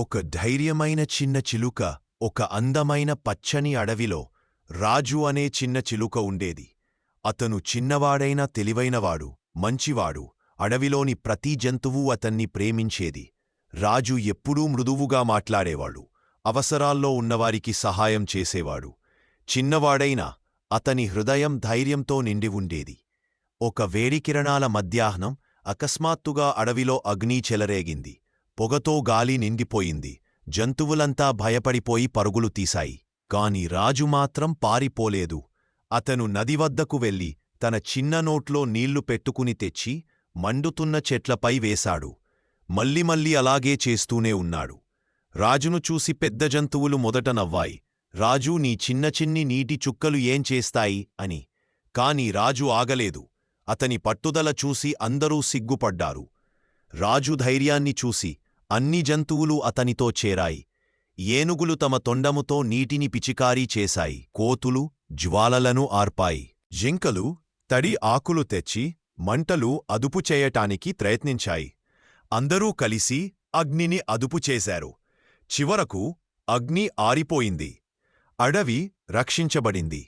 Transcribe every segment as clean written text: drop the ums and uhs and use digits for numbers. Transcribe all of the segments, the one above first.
ఒక ధైర్యమైన చిన్న చిలుక ఒక అందమైన పచ్చని అడవిలో రాజు అనే చిన్న చిలుక ఉండేది. అతను చిన్నవాడైనా తెలివైనవాడు, మంచివాడు. అడవిలోని ప్రతి జంతువు అతన్ని ప్రేమించేది. రాజు ఎప్పుడూ మృదువుగా మాట్లాడేవాడు, అవసరాల్లో ఉన్నవారికి సహాయం చేసేవాడు. చిన్నవాడైనా అతని హృదయం ధైర్యంతో నిండి ఉండేది. ఒక వేడికిరణాల మధ్యాహ్నం అకస్మాత్తుగా అడవిలో అగ్ని చెలరేగింది. పొగతో గాలి నిండిపోయింది. జంతువులంతా భయపడిపోయి పరుగులు తీశాయి. కాని రాజు మాత్రం పారిపోలేదు. అతను నది వద్దకు వెళ్లి తన చిన్న నోట్లో నీళ్లు పెట్టుకుని తెచ్చి మండుతున్న చెట్లపై వేశాడు. మళ్ళీ అలాగే చేస్తూనే ఉన్నాడు. రాజును చూసి పెద్ద జంతువులు మొదట నవ్వాయి. రాజూ, నీ చిన్ని నీటి చుక్కలు ఏం చేస్తాయి అని. కాని రాజు ఆగలేదు. అతని పట్టుదల చూసి అందరూ సిగ్గుపడ్డారు. రాజు ధైర్యాన్ని చూసి అన్ని జంతువులు అతనితో చేరాయి. ఏనుగులు తమ తొండముతో నీటిని పిచికారీ చేశాయి. కోతులు జ్వాలలను ఆర్పాయి. జింకలు తడి ఆకులు తెచ్చి మంటలు అదుపు చేయటానికి ప్రయత్నించాయి. అందరూ కలిసి అగ్నిని అదుపు చేశారు. చివరకు అగ్ని ఆరిపోయింది. అడవి రక్షించబడింది.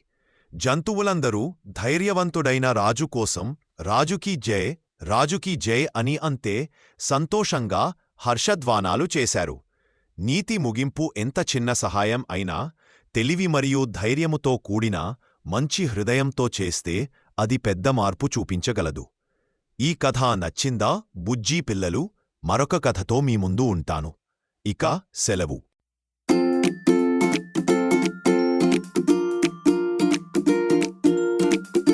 జంతువులందరూ ధైర్యవంతుడైన రాజు కోసం రాజుకీ జై అని అంతే సంతోషంగా హర్షధ్వానాలు చేశారు. నీతి ముగింపు ఎంత చిన్న సహాయం అయినా తెలివి మరియు ధైర్యముతో కూడిన మంచి హృదయంతో చేస్తే అది పెద్ద మార్పు చూపించగలదు. ఈ కథ నచ్చిందా బుజ్జీ పిల్లలు? మరొక కథతో మీ ముందు ఉంటాను. ఇక సెలవు.